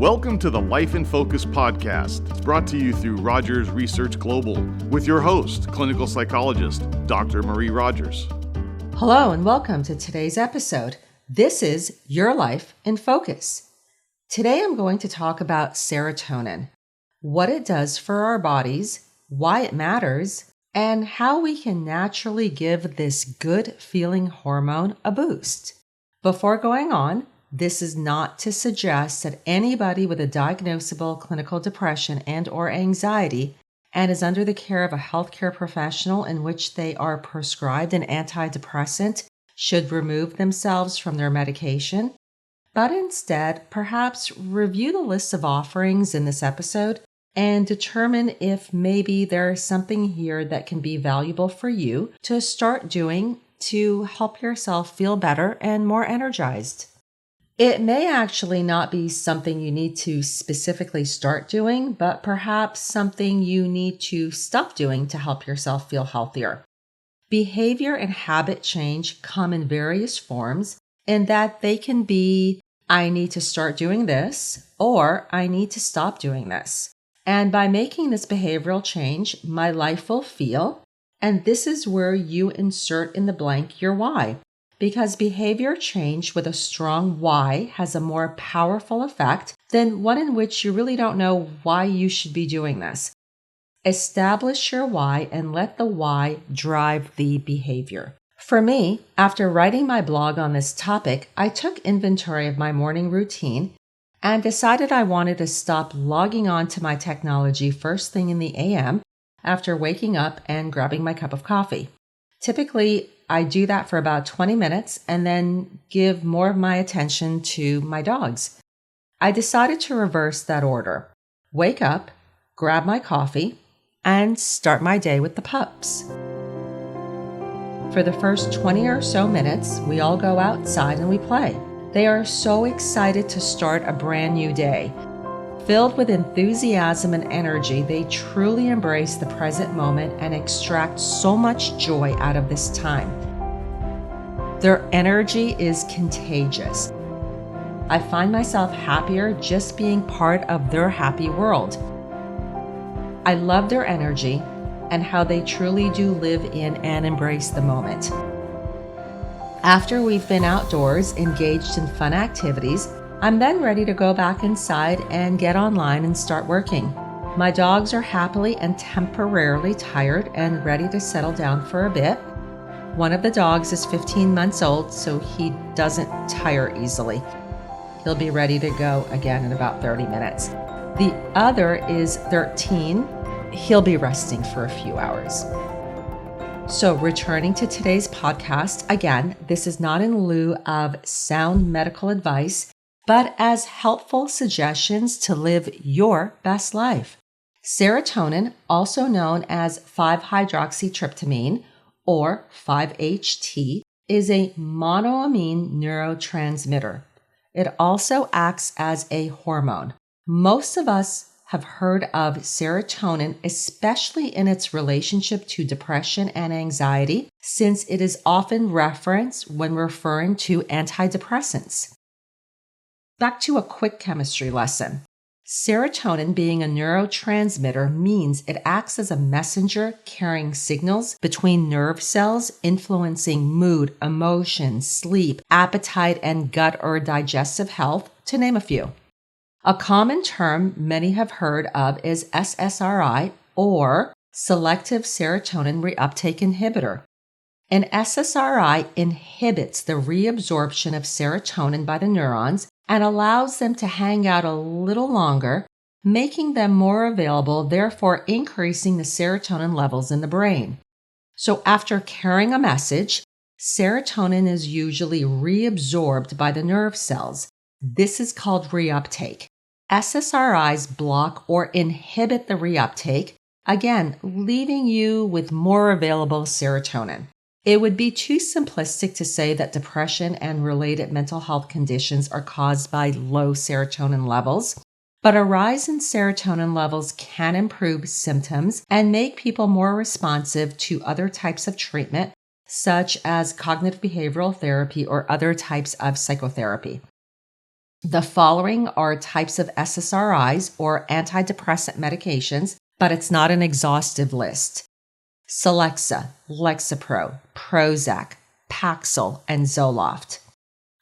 Welcome to the Life in Focus podcast. It's brought to you through Rogers Research Global with your host, clinical psychologist, Dr. Marie Rogers. Hello and welcome to today's episode. This is Your Life in Focus. Today I'm going to talk about serotonin, what it does for our bodies, why it matters, and how we can naturally give this good feeling hormone a boost. Before going on, this is not to suggest that anybody with a diagnosable clinical depression and or anxiety and is under the care of a healthcare professional in which they are prescribed an antidepressant should remove themselves from their medication, but instead perhaps review the list of offerings in this episode and determine if maybe there's something here that can be valuable for you to start doing to help yourself feel better and more energized. It may actually not be something you need to specifically start doing, but perhaps something you need to stop doing to help yourself feel healthier. Behavior and habit change come in various forms in that they can be, I need to start doing this, or I need to stop doing this. And by making this behavioral change, my life will feel, and this is where you insert in the blank your why. Because behavior change with a strong why has a more powerful effect than one in which you really don't know why you should be doing this. Establish your why and let the why drive the behavior. For me, after writing my blog on this topic, I took inventory of my morning routine and decided I wanted to stop logging on to my technology first thing in the AM after waking up and grabbing my cup of coffee. Typically, I do that for about 20 minutes and then give more of my attention to my dogs. I decided to reverse that order. Wake up, grab my coffee, and start my day with the pups. For the first 20 or so minutes, we all go outside and we play. They are so excited to start a brand new day. Filled with enthusiasm and energy, they truly embrace the present moment and extract so much joy out of this time. Their energy is contagious. I find myself happier just being part of their happy world. I love their energy and how they truly do live in and embrace the moment. After we've been outdoors, engaged in fun activities, I'm then ready to go back inside and get online and start working. My dogs are happily and temporarily tired and ready to settle down for a bit. One of the dogs is 15 months old, so he doesn't tire easily. He'll be ready to go again in about 30 minutes. The other is 13. He'll be resting for a few hours. So returning to today's podcast, again, this is not in lieu of sound medical advice, but as helpful suggestions to live your best life. Serotonin, also known as 5-hydroxytryptamine or 5-HT, is a monoamine neurotransmitter. It also acts as a hormone. Most of us have heard of serotonin, especially in its relationship to depression and anxiety, since it is often referenced when referring to antidepressants. Back to a quick chemistry lesson. Serotonin, being a neurotransmitter, means it acts as a messenger carrying signals between nerve cells, influencing mood, emotion, sleep, appetite, and gut or digestive health, to name a few. A common term many have heard of is SSRI, or selective serotonin reuptake inhibitor. An SSRI inhibits the reabsorption of serotonin by the neurons and allows them to hang out a little longer, making them more available, therefore increasing the serotonin levels in the brain. So after carrying a message, serotonin is usually reabsorbed by the nerve cells. This is called reuptake. SSRIs block or inhibit the reuptake, again, leaving you with more available serotonin. It would be too simplistic to say that depression and related mental health conditions are caused by low serotonin levels, but a rise in serotonin levels can improve symptoms and make people more responsive to other types of treatment, such as cognitive behavioral therapy or other types of psychotherapy. The following are types of SSRIs or antidepressant medications, but it's not an exhaustive list: Celexa, Lexapro, Prozac, Paxil, and Zoloft.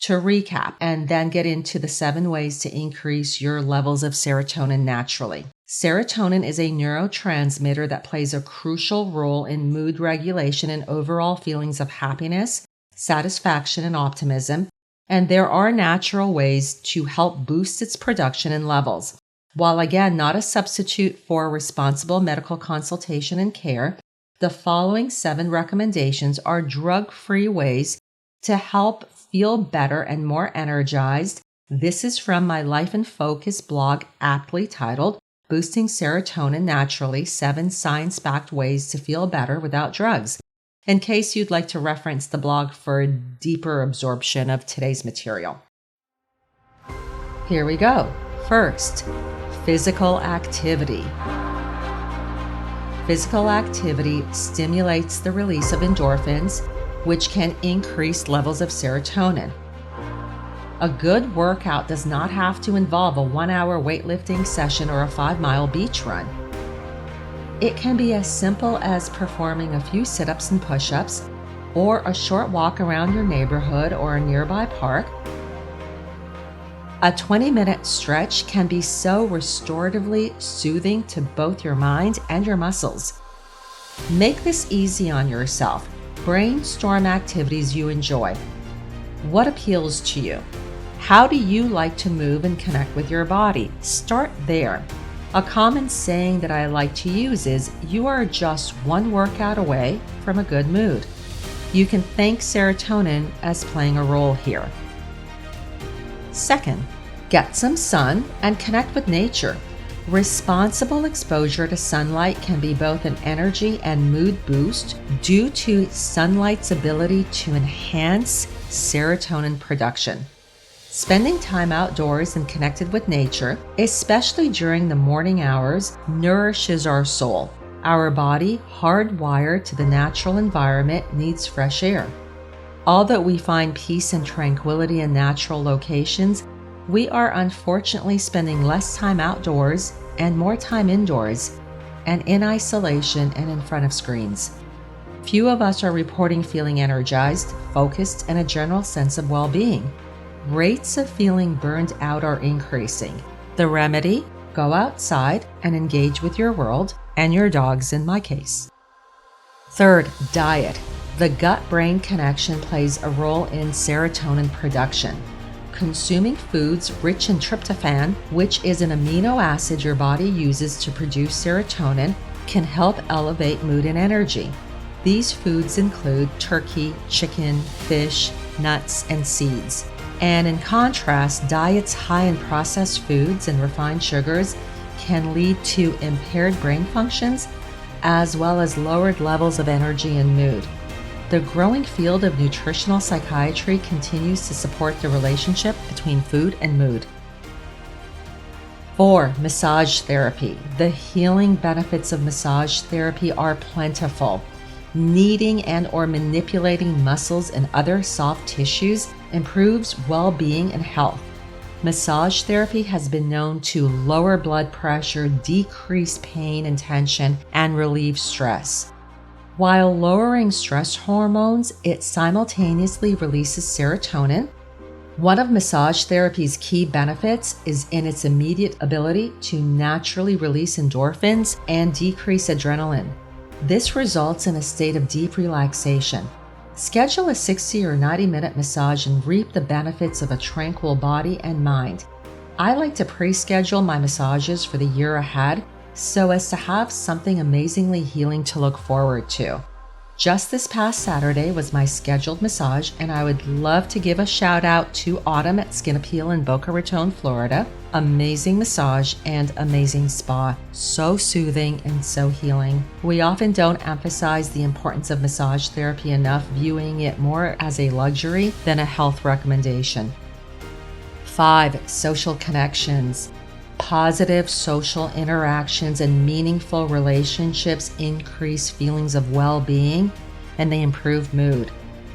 To recap and then get into the 7 ways to increase your levels of serotonin naturally. Serotonin is a neurotransmitter that plays a crucial role in mood regulation and overall feelings of happiness, satisfaction, and optimism, and there are natural ways to help boost its production and levels. While again not a substitute for responsible medical consultation and care, the following 7 recommendations are drug-free ways to help feel better and more energized. This is from my Life in Focus blog, aptly titled Boosting Serotonin Naturally, 7 Science-Backed Ways to Feel Better Without Drugs, in case you'd like to reference the blog for deeper absorption of today's material. Here we go. First, physical activity. Physical activity stimulates the release of endorphins, which can increase levels of serotonin. A good workout does not have to involve a 1-hour weightlifting session or a 5-mile beach run. It can be as simple as performing a few sit-ups and push-ups, or a short walk around your neighborhood or a nearby park. A 20-minute stretch can be so restoratively soothing to both your mind and your muscles. Make this easy on yourself. Brainstorm activities you enjoy. What appeals to you? How do you like to move and connect with your body? Start there. A common saying that I like to use is, you are just one workout away from a good mood. You can thank serotonin as playing a role here. Second, get some sun and connect with nature. Responsible exposure to sunlight can be both an energy and mood boost due to sunlight's ability to enhance serotonin production. Spending time outdoors and connected with nature, especially during the morning hours, nourishes our soul. Our body, hardwired to the natural environment, needs fresh air. Although we find peace and tranquility in natural locations, we are unfortunately spending less time outdoors and more time indoors and in isolation and in front of screens. Few of us are reporting feeling energized, focused, and a general sense of well-being. Rates of feeling burned out are increasing. The remedy? Go outside and engage with your world and your dogs in my case. Third, diet. The gut-brain connection plays a role in serotonin production. Consuming foods rich in tryptophan, which is an amino acid your body uses to produce serotonin, can help elevate mood and energy. These foods include turkey, chicken, fish, nuts, and seeds. And in contrast, diets high in processed foods and refined sugars can lead to impaired brain functions, as well as lowered levels of energy and mood. The growing field of nutritional psychiatry continues to support the relationship between food and mood. 4. Massage therapy. The healing benefits of massage therapy are plentiful. Kneading and/or manipulating muscles and other soft tissues improves well-being and health. Massage therapy has been known to lower blood pressure, decrease pain and tension, and relieve stress. While lowering stress hormones, it simultaneously releases serotonin. One of massage therapy's key benefits is in its immediate ability to naturally release endorphins and decrease adrenaline. This results in a state of deep relaxation. Schedule a 60 or 90-minute massage and reap the benefits of a tranquil body and mind. I like to pre-schedule my massages for the year ahead so as to have something amazingly healing to look forward to. Just this past Saturday was my scheduled massage, and I would love to give a shout out to Autumn at Skin Appeal in Boca Raton, Florida. Amazing massage and amazing spa. So soothing and so healing. We often don't emphasize the importance of massage therapy enough, viewing it more as a luxury than a health recommendation. 5. Social connections. Positive social interactions and meaningful relationships increase feelings of well-being, and they improve mood.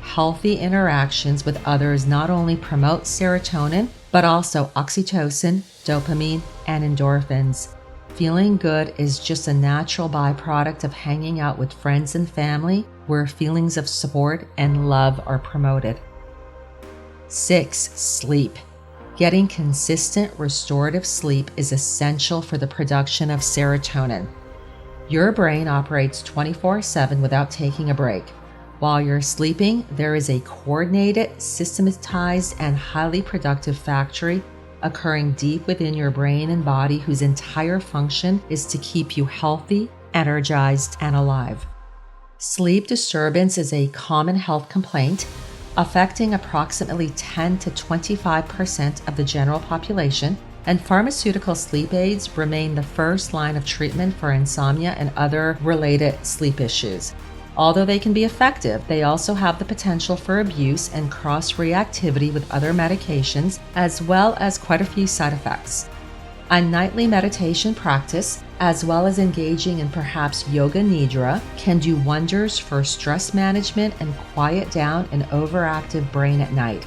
healthy interactions with others not only promote serotonin, but also oxytocin, dopamine, and endorphins. Feeling good is just a natural byproduct of hanging out with friends and family where feelings of support and love are promoted. 6. Sleep. Getting consistent restorative sleep is essential for the production of serotonin. Your brain operates 24/7 without taking a break. While you're sleeping, there is a coordinated, systematized, and highly productive factory occurring deep within your brain and body whose entire function is to keep you healthy, energized, and alive. Sleep disturbance is a common health complaint affecting approximately 10 to 25% of the general population, and pharmaceutical sleep aids remain the first line of treatment for insomnia and other related sleep issues. Although they can be effective, they also have the potential for abuse and cross-reactivity with other medications, as well as quite a few side effects. A nightly meditation practice, as well as engaging in perhaps yoga nidra, can do wonders for stress management and quiet down an overactive brain at night.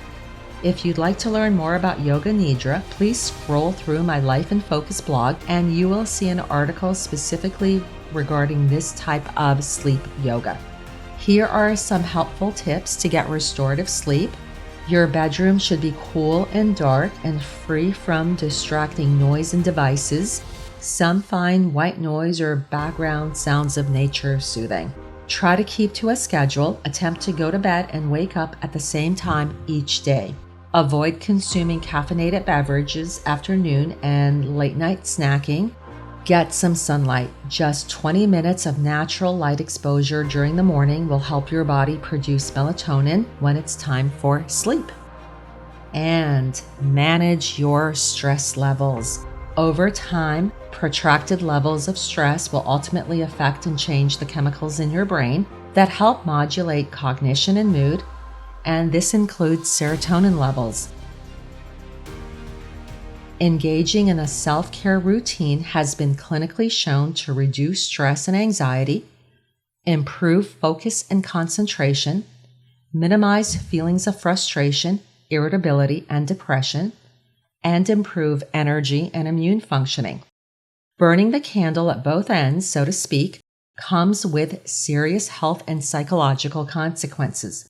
If you'd like to learn more about yoga nidra, please scroll through my Life in Focus blog and you will see an article specifically regarding this type of sleep yoga. Here are some helpful tips to get restorative sleep. Your bedroom should be cool and dark and free from distracting noise and devices. Some find white noise or background sounds of nature soothing. Try to keep to a schedule. Attempt to go to bed and wake up at the same time each day. Avoid consuming caffeinated beverages after noon and late night snacking. Get some sunlight. Just 20 minutes of natural light exposure during the morning will help your body produce melatonin when it's time for sleep. And manage your stress levels. Over time, protracted levels of stress will ultimately affect and change the chemicals in your brain that help modulate cognition and mood, and this includes serotonin levels. Engaging in a self-care routine has been clinically shown to reduce stress and anxiety, improve focus and concentration, minimize feelings of frustration, irritability, and depression, and improve energy and immune functioning. Burning the candle at both ends, so to speak, comes with serious health and psychological consequences.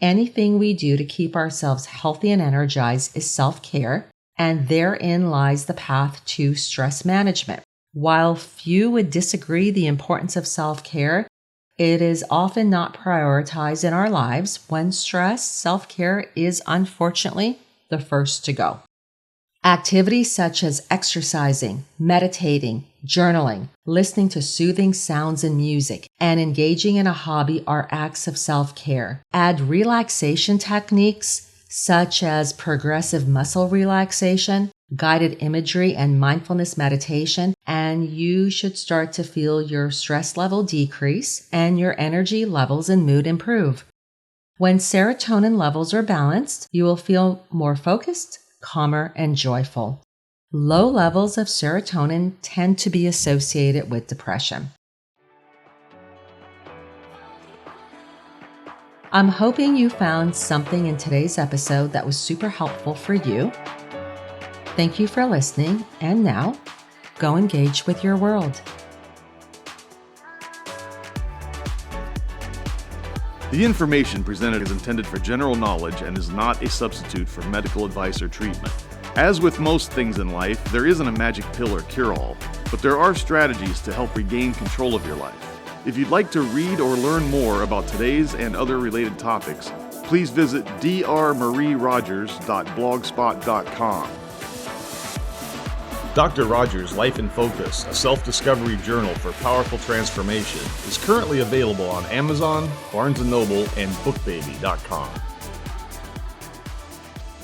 Anything we do to keep ourselves healthy and energized is self-care, and therein lies the path to stress management. While few would disagree the importance of self-care, it is often not prioritized in our lives. When stressed, self-care is unfortunately the first to go. Activities such as exercising, meditating, journaling, listening to soothing sounds and music, and engaging in a hobby are acts of self-care. Add relaxation techniques such as progressive muscle relaxation, guided imagery, and mindfulness meditation, and you should start to feel your stress level decrease and your energy levels and mood improve. When serotonin levels are balanced, you will feel more focused, calmer, and joyful. Low levels of serotonin tend to be associated with depression. I'm hoping you found something in today's episode that was super helpful for you. Thank you for listening, and now, go engage with your world. The information presented is intended for general knowledge and is not a substitute for medical advice or treatment. As with most things in life, there isn't a magic pill or cure-all, but there are strategies to help regain control of your life. If you'd like to read or learn more about today's and other related topics, please visit drmarierogers.blogspot.com. Dr. Rogers' Life in Focus, a self-discovery journal for powerful transformation, is currently available on Amazon, Barnes & Noble, and bookbaby.com.